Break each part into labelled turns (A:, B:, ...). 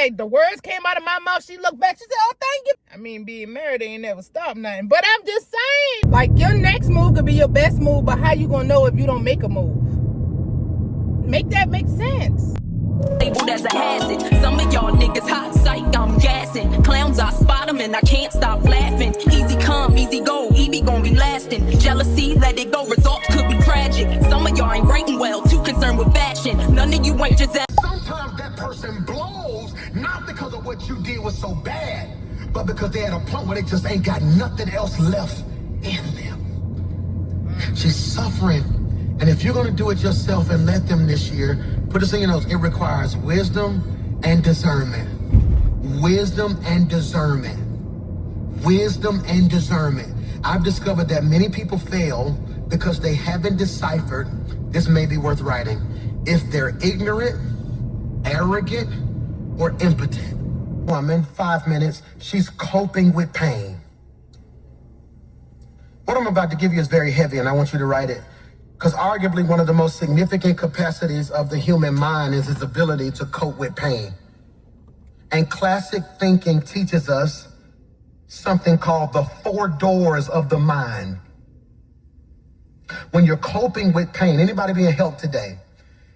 A: overwhelmed. The words came out of my mouth. She looked back. She said, oh, thank you. I mean, being married ain't never stopped nothing. But I'm just saying, like, your next move could be your best move, but how you gonna know if you don't make a move? Make that make sense.
B: Labeled as a hazard. Some of y'all niggas hot psych, I'm gassing. Clowns, I spot them and I can't stop laughing. Easy come, easy go, Evie gon' be lasting. Jealousy, let it go, results could be tragic. Some of y'all ain't writing well, too concerned with fashion. None of you ain't just that.
C: Sometimes that person blows, not because of what you did was so bad, but because they're at a point where they just ain't got nothing else left in them. She's suffering. And if you're going to do it yourself and let them this year, put this in your notes. It requires wisdom and discernment. Wisdom and discernment. Wisdom and discernment. I've discovered that many people fail because they haven't deciphered, this may be worth writing, if they're ignorant, arrogant, or impotent. Woman, 5 minutes, she's coping with pain. What I'm about to give you is very heavy, and I want you to write it. Because arguably one of the most significant capacities of the human mind is its ability to cope with pain. And classic thinking teaches us something called the 4 doors of the mind. When you're coping with pain, anybody being helped today?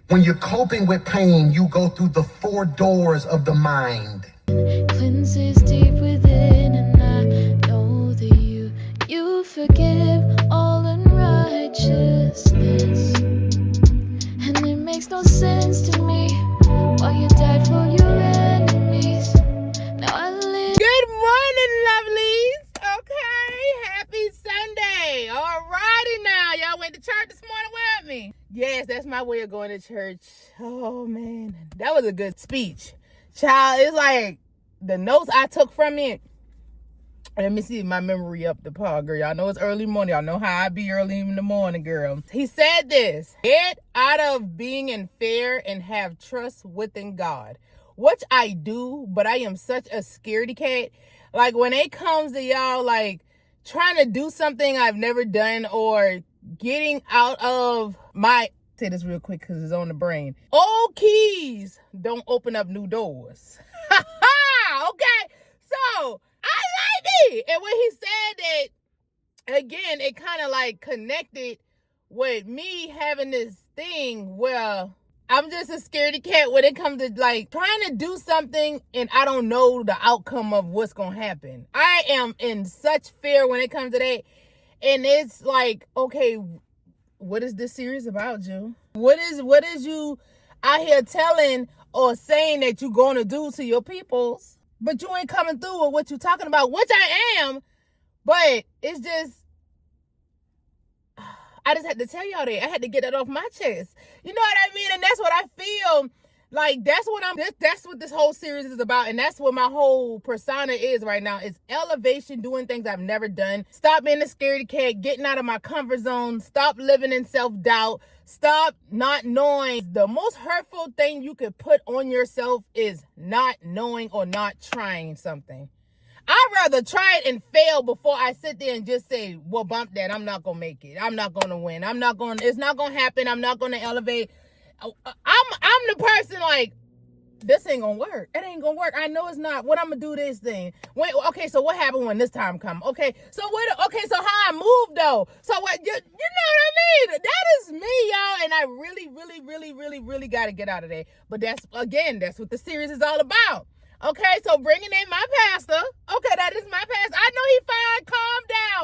C: When you're coping with pain, you go through the 4 doors of the mind.
D: Cleanses deep within, and I know that you forgive all unrighteousness. And it makes no sense to me why you died for your enemies. Now I live.
A: Good morning, lovelies. Okay, happy Sunday. All righty now. Y'all went to church this morning with me? Yes, that's my way of going to church. Oh, man. That was a good speech. Child, it's like the notes I took from it. Let me see my memory up the par, girl. Y'all know it's early morning. Y'all know how I be early in the morning, girl. He said this: get out of being in fear and have trust within God. Which I do, but I am such a scaredy cat. Like, when it comes to y'all, like, trying to do something I've never done or getting out of my... Say this real quick because it's on the brain. Old keys don't open up new doors. Okay? So... I like it. And when he said that, again, it kind of like connected with me having this thing where I'm just a scaredy cat when it comes to like trying to do something and I don't know the outcome of what's going to happen. I am in such fear when it comes to that. And it's like, okay, what is this series about, Ju? What is you out here telling or saying that you're going to do to your peoples? But you ain't coming through with what you're talking about, which I am. But it's just, I just had to tell y'all that. I had to get that off my chest. You know what I mean? And that's what I feel like. That's what this whole series is about. And that's what my whole persona is right now. It's elevation, doing things I've never done. Stop being a scaredy cat, getting out of my comfort zone. Stop living in self-doubt. Stop not knowing. The most hurtful thing you could put on yourself is not knowing or not trying something. I'd rather try it and fail before I sit there and just say, well, bump that. I'm not going to make it. I'm not going to win. It's not going to happen. I'm not going to elevate. I'm the person like, this ain't going to work. It ain't going to work. I know it's not. What I'm going to do this thing. Okay, so what happened when this time come? Okay, so so how I move though? So what, you know what I mean? That is me, y'all. And I really got to get out of there. But that's what the series is all about. Okay, so bringing in my pastor. Okay, that is my pastor. I know he fine. Calm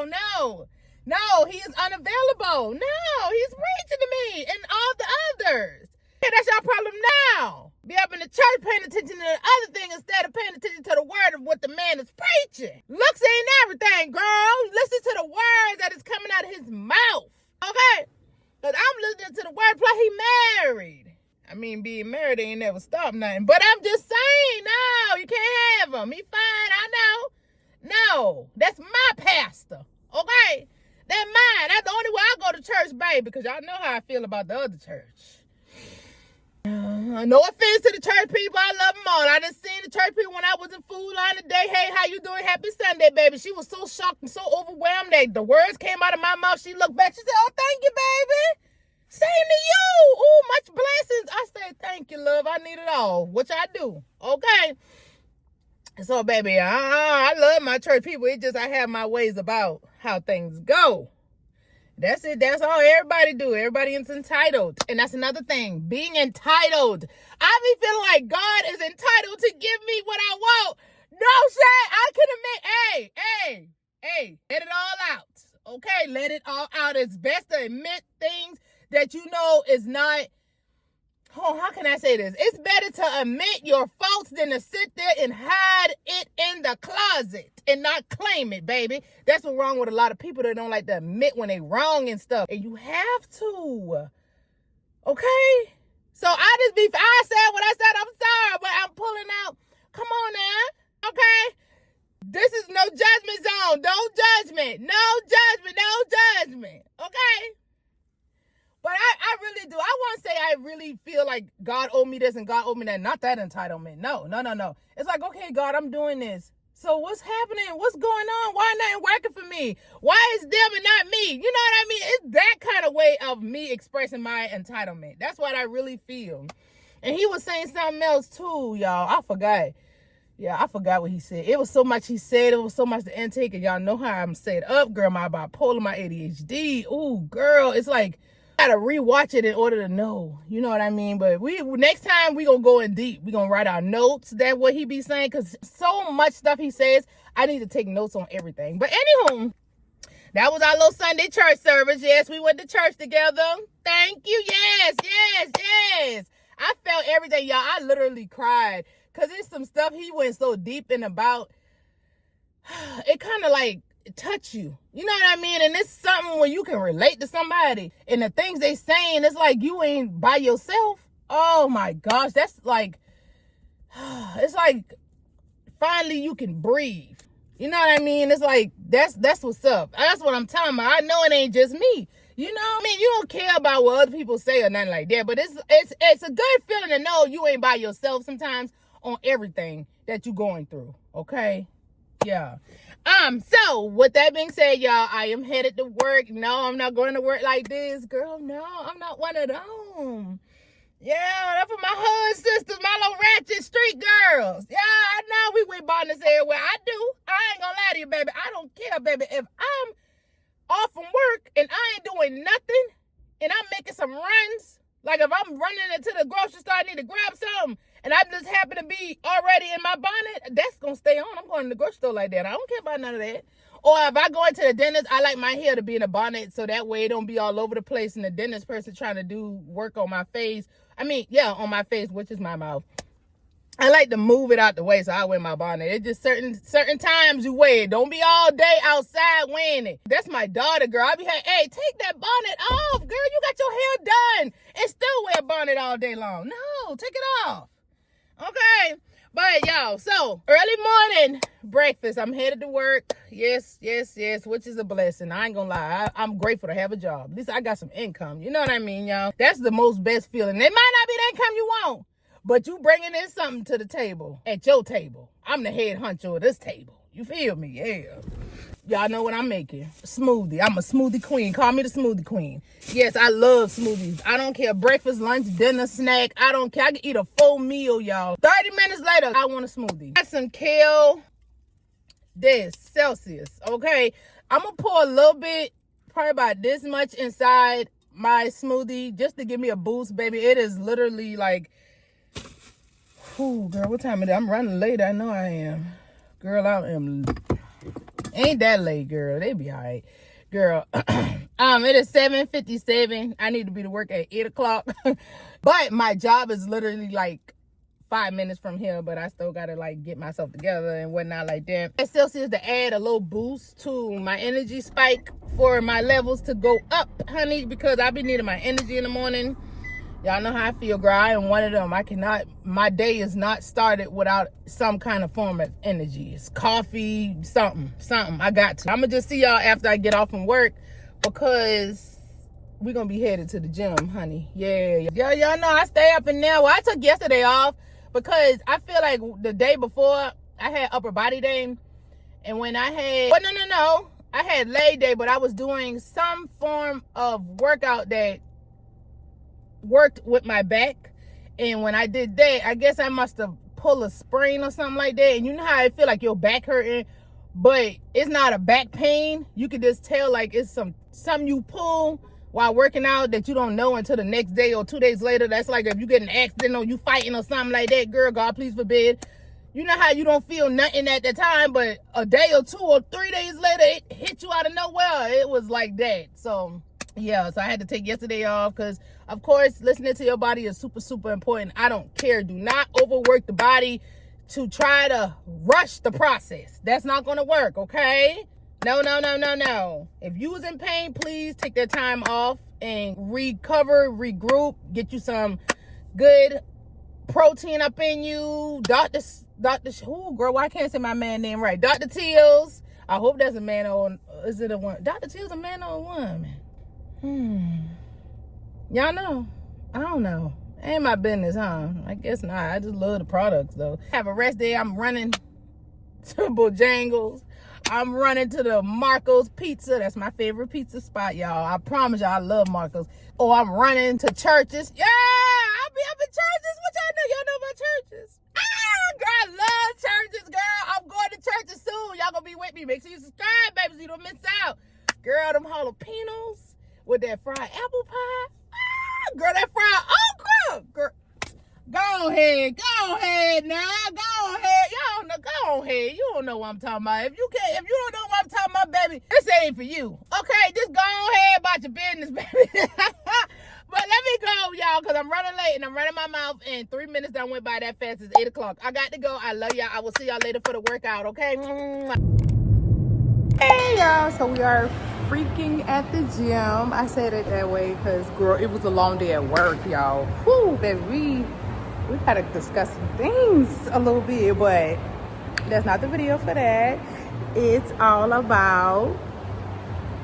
A: down. No, he is unavailable. No, he's preaching to me and all the others. Okay, that's your problem now. Be up in the church paying attention to the other thing instead of paying attention to the word of what the man is preaching. Looks ain't everything, girl. Listen to the words that is coming out of his mouth. Okay? Because I'm listening to the word, plus he married. I mean, being married ain't never stopped nothing. But I'm just saying, no, you can't have him. He fine, I know. No, that's my pastor. Okay? That's mine. That's the only way I go to church, baby, because y'all know how I feel about the other church. No offense to the church people. I love them all. I just seen the church people when I was in Food Line today. Hey, how you doing? Happy Sunday, baby. She was so shocked and so overwhelmed that the words came out of my mouth. She looked back. She said, oh, thank you, baby. Same to you. Ooh, much blessings. I say thank you, love. I need it all, which I do. Okay. So, baby, I love my church people. It just I have my ways about how things go. That's it. That's all everybody do. Everybody is entitled. And that's another thing. Being entitled. I be feeling like God is entitled to give me what I want. No shit. I can admit, hey, let it all out. Okay, let it all out. It's best to admit things that you know is not, how can I say this? It's better to admit your faults than to sit there and hide it in the closet and not claim it, baby. That's what's wrong with a lot of people that don't like to admit when they wrong and stuff. And you have to. Okay? So I said what I said, I'm sorry, but I'm pulling out. Come on now. Okay? This is no judgment zone. No judgment. No judgment. No judgment. Okay? But I really do. I want to say I really feel like God owed me this and God owed me that. Not that entitlement. No. It's like, okay, God, I'm doing this. So what's happening? What's going on? Why nothing working for me? Why is them and not me? You know what I mean? It's that kind of way of me expressing my entitlement. That's what I really feel. And he was saying something else too, y'all. I forgot. Yeah, I forgot what he said. It was so much he said. It was so much to intake. And y'all know how I'm set up, girl. My bipolar, my ADHD. Ooh, girl. It's like, gotta rewatch it in order to know, you know what I mean? But next time we gonna go in deep. We gonna write our notes. That what he be saying, because so much stuff he says, I need to take notes on everything. But anywho, that was our little Sunday church service. Yes, we went to church together. Thank you. Yes. I felt everything, y'all. I literally cried because it's some stuff he went so deep in about. It kind of like touch you, you know what I mean? And it's something where you can relate to somebody, and the things they saying, it's like you ain't by yourself. Oh my gosh, that's like, it's like finally you can breathe, you know what I mean? It's like that's what's up. That's what I'm talking about. I know it ain't just me, you know what I mean? You don't care about what other people say or nothing like that, but it's a good feeling to know you ain't by yourself sometimes on everything that you going through. Okay, yeah. So with that being said, y'all, I am headed to work. No, I'm not going to work like this, girl. No, I'm not one of them. Yeah, that's for my hood sisters, my little ratchet street girls. Yeah, I know we with bonnets everywhere. I do. I ain't gonna lie to you, baby. I don't care, baby. If I'm off from work and I ain't doing nothing and I'm making some runs, like if I'm running into the grocery store, I need to grab something, and I just happen to be already in my bonnet, that's going to stay on. I'm going to the grocery store like that. I don't care about none of that. Or if I go into the dentist, I like my hair to be in a bonnet so that way it don't be all over the place and the dentist person trying to do work on my face. I mean, yeah, on my face, which is my mouth. I like to move it out the way, so I wear my bonnet. It's just certain times you wear it. Don't be all day outside wearing it. That's my daughter, girl. I be like, hey, take that bonnet off, girl. You got your hair done and still wear a bonnet all day long. No, take it off. Okay. But y'all, so early morning breakfast. I'm headed to work. Yes, which is a blessing. I ain't gonna lie. I'm grateful to have a job. At least I got some income. You know what I mean, y'all? That's the most best feeling. It might not be the income you want, but you bringing in something to the table, at your table. I'm the head honcho of this table. You feel me? Yeah. Y'all know what I'm making. Smoothie. I'm a smoothie queen. Call me the smoothie queen. Yes, I love smoothies. I don't care. Breakfast, lunch, dinner, snack. I don't care. I can eat a full meal, y'all. 30 minutes later, I want a smoothie. Got some kale. This. Celsius. Okay. I'm going to pour a little bit, probably about this much inside my smoothie just to give me a boost, baby. It is literally like, ooh, girl, what time is it? I'm running late. I know I am. Girl, I am. Ain't that late, girl. They be all right. Girl, it is 7:57. I need to be to work at 8 o'clock. But my job is literally like 5 minutes from here, but I still gotta like get myself together and whatnot like that. It still seems to add a little boost to my energy spike for my levels to go up, honey, because I be needing my energy in the morning. Y'all know how I feel, girl. I am one of them. My day is not started without some kind of form of energy. It's coffee, something. I got to. I'm going to just see y'all after I get off from work because we're going to be headed to the gym, honey. Yeah. Y'all know I stay up in there. Well, I took yesterday off because I feel like the day before I had upper body day. And when I had, no. I had leg day, but I was doing some form of workout that worked with my back, and when I did that, I guess I must have pulled a sprain or something like that. And you know how I feel like your back hurting, but it's not a back pain. You can just tell like it's something you pull while working out that you don't know until the next day or 2 days later. That's like if you get in an accident or you fighting or something like that, girl, God please forbid. You know how you don't feel nothing at the time, but a day or 2 or 3 days later, it hit you out of nowhere. It was like that. So, yeah, so I had to take yesterday off because, of course, listening to your body is super, super important. I don't care. Do not overwork the body to try to rush the process. That's not going to work, okay? No, no, no, no, no. If you was in pain, please take that time off and recover, regroup, get you some good protein up in you. Oh girl, why can't I say my man name right? Dr. Teals. I hope that's a man or is it a woman? Dr. Teals a man or a woman? Y'all know? I don't know. Ain't my business, huh? I guess not. I just love the products though. Have a rest day. I'm running to Bojangles. I'm running to the Marco's Pizza. That's my favorite pizza spot, y'all. I promise y'all I love Marco's. Or I'm running to churches. Yeah, I'll be up in churches. What y'all know? Y'all know about churches? Girl, I love churches, girl. I'm going to churches soon. Y'all gonna be with me. Make sure you subscribe, baby, so you don't miss out. Girl, them jalapenos with that fried apple pie. Girl, that fried okra. Girl, go ahead now. Go ahead. Y'all know, go ahead. You don't know what I'm talking about. If you don't know what I'm talking about, baby, this ain't for you. Okay, just go ahead about your business, baby. But let me go, y'all, because I'm running late and I'm running my mouth, and 3 minutes done went by that fast. It's 8 o'clock. I got to go. I love y'all. I will see y'all later for the workout, okay? Hey, y'all. So we are freaking at the gym. I said it that way because, girl, it was a long day at work, y'all. Whew, baby, we got to discuss some things a little bit, but that's not the video for that. It's all about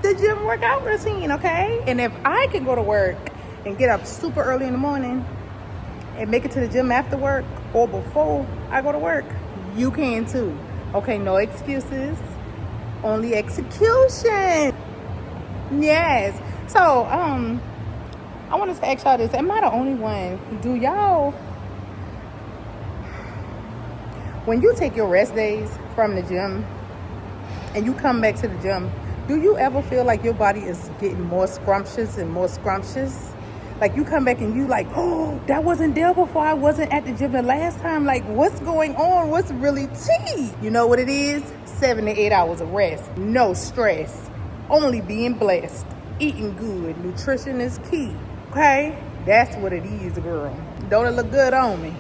A: the gym workout routine, okay? And if I can go to work and get up super early in the morning and make it to the gym after work or before I go to work, you can too. Okay, no excuses, only execution. Yes. So, I wanted to ask y'all this. Am I the only one? Do y'all, when you take your rest days from the gym and you come back to the gym, do you ever feel like your body is getting more scrumptious and more scrumptious? Like you come back and you like, oh, that wasn't there before. I wasn't at the gym the last time. Like, what's going on? What's really tea? You know what it is? 7 to 8 hours of rest. No stress. Only being blessed. Eating good. Nutrition is key. Okay? That's what it is, girl. Don't it look good on me?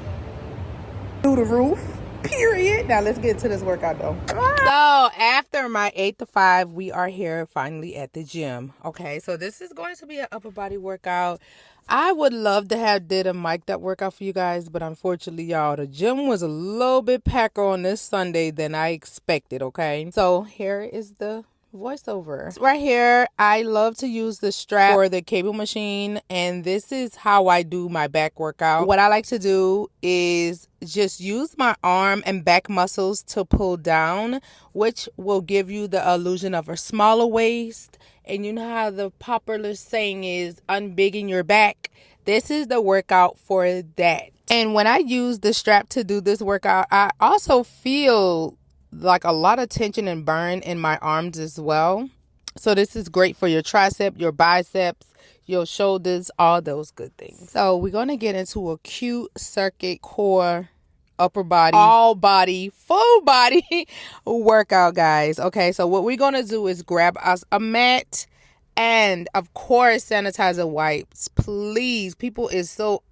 A: Through the roof. Period. Now let's get to this workout though. So after my 8 to 5, we are here finally at the gym. Okay, so this is going to be an upper body workout. I would love to have did a mic'd up workout for you guys, but unfortunately, y'all, the gym was a little bit packer on this Sunday than I expected. Okay, so here is the voiceover. Right here, I love to use the strap for the cable machine, and this is how I do my back workout. What I like to do is just use my arm and back muscles to pull down, which will give you the illusion of a smaller waist. And you know how the popular saying is unbigging your back? This is the workout for that. And when I use the strap to do this workout, I also feel like a lot of tension and burn in my arms as well. So this is great for your tricep, your biceps, your shoulders, all those good things. So we're going to get into a cute circuit core upper body, all body, full body workout, guys. Okay, so what we're going to do is grab us a mat and, of course, sanitizer wipes. Please, people is so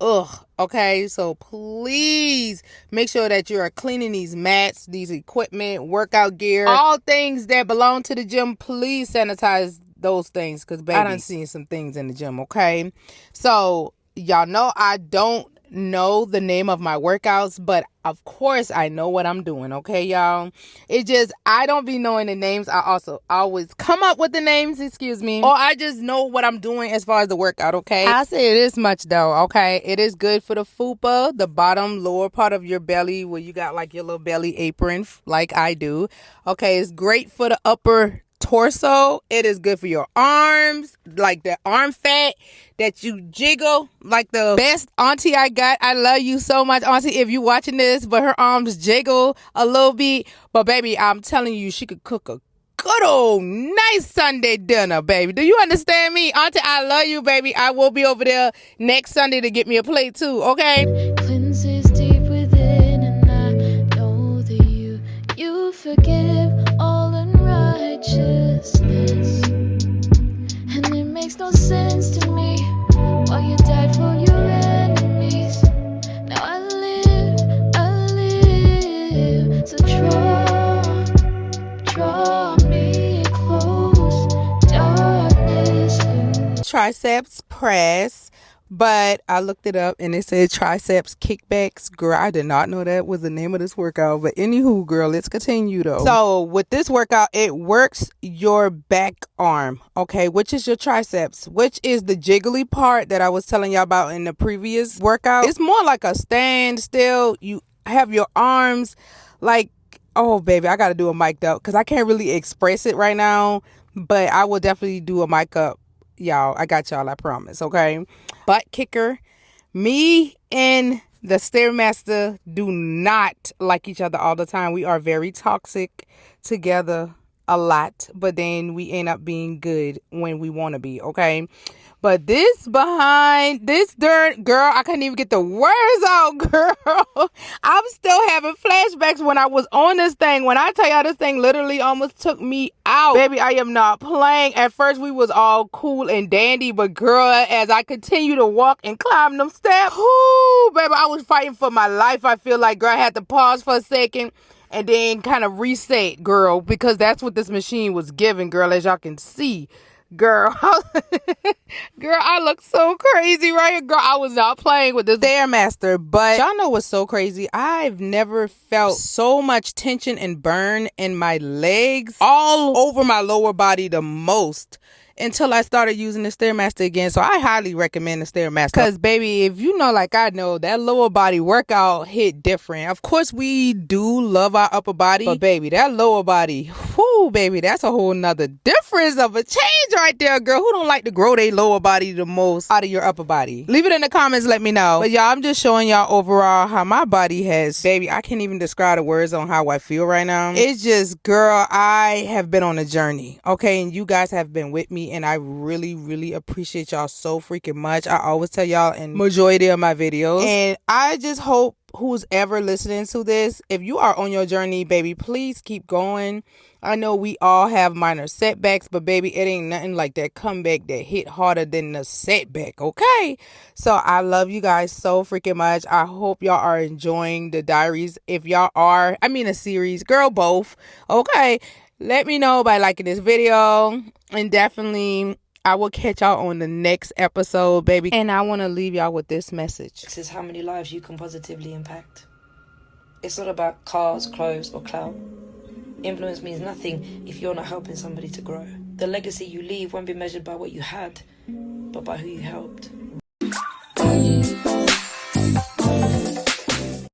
A: okay? So please make sure that you are cleaning these mats, these equipment, workout gear, all things that belong to the gym. Please sanitize those things because, baby, I done seen some things in the gym, okay? So y'all know I don't know the name of my workouts, but of course I know what I'm doing, okay, y'all? It just, I don't be knowing the names. I also always come up with the names, excuse me, or I just know what I'm doing as far as the workout, okay? I'll say this much though, okay? It is good for the fupa, the bottom lower part of your belly where you got like your little belly apron like I do, okay? It's great for the upper torso. It is good for your arms, like the arm fat that you jiggle. Like the best auntie I got. I love you so much, auntie, if you watching this, but her arms jiggle a little bit. But baby, I'm telling you, she could cook a good old nice Sunday dinner, baby. Do you understand me? Auntie, I love you, baby. I will be over there next Sunday to get me a plate too, okay?
D: Cleanses deep within, and I know that you forgive all unrighteousness. And it makes no sense to me why you died for your enemies. Now I live, so draw me close, darkness loose.
A: Triceps press, but I looked it up and it said triceps kickbacks. Girl, I did not know that was the name of this workout, but anywho, girl, let's continue though. So with this workout, it works your back arm, okay, which is your triceps, which is the jiggly part that I was telling y'all about in the previous workout. It's more like a standstill. You have your arms like, oh baby, I gotta do a mic up because I can't really express it right now, but I will definitely do a mic up, y'all. I got y'all, I promise, okay? Butt kicker. Me and the Stairmaster do not like each other all the time. We are very toxic together a lot, but then we end up being good when we want to be, okay? But this behind this dirt, girl, I couldn't even get the words out, girl. I'm still having flashbacks when I was on this thing. When I tell y'all, this thing literally almost took me out. Baby, I am not playing. At first, we was all cool and dandy, but girl, as I continue to walk and climb them steps, whoo, baby, I was fighting for my life. I feel like, girl, I had to pause for a second and then kind of reset, girl, because that's what this machine was giving, girl, as y'all can see. Girl, girl, I look so crazy right here. Girl, I was not playing with this Stairmaster, but y'all know what's so crazy? I've never felt so much tension and burn in my legs, all over my lower body the most, until I started using the Stairmaster again. So I highly recommend the Stairmaster. Because, baby, if you know like I know, that lower body workout hit different. Of course, we do love our upper body. But, baby, that lower body, whoo, baby, that's a whole nother difference of a change right there, girl. Who don't like to grow their lower body the most out of your upper body? Leave it in the comments. Let me know. But, y'all, I'm just showing y'all overall how my body has, baby, I can't even describe the words on how I feel right now. It's just, girl, I have been on a journey, okay? And you guys have been with me. And I really, really appreciate y'all so freaking much. I always tell y'all in majority of my videos. And I just hope who's ever listening to this, if you are on your journey, baby, please keep going. I know we all have minor setbacks, but baby, it ain't nothing like that comeback that hit harder than the setback, okay? So I love you guys so freaking much. I hope y'all are enjoying the diaries. If y'all are, I mean a series, girl, both, okay? Let me know by liking this video, and definitely I will catch y'all on the next episode, baby. And I want to leave y'all with this message.
E: This is how many lives you can positively impact. It's not about cars, clothes, or clout. Influence means nothing if you're not helping somebody to grow. The legacy you leave won't be measured by what you had, but by who you helped.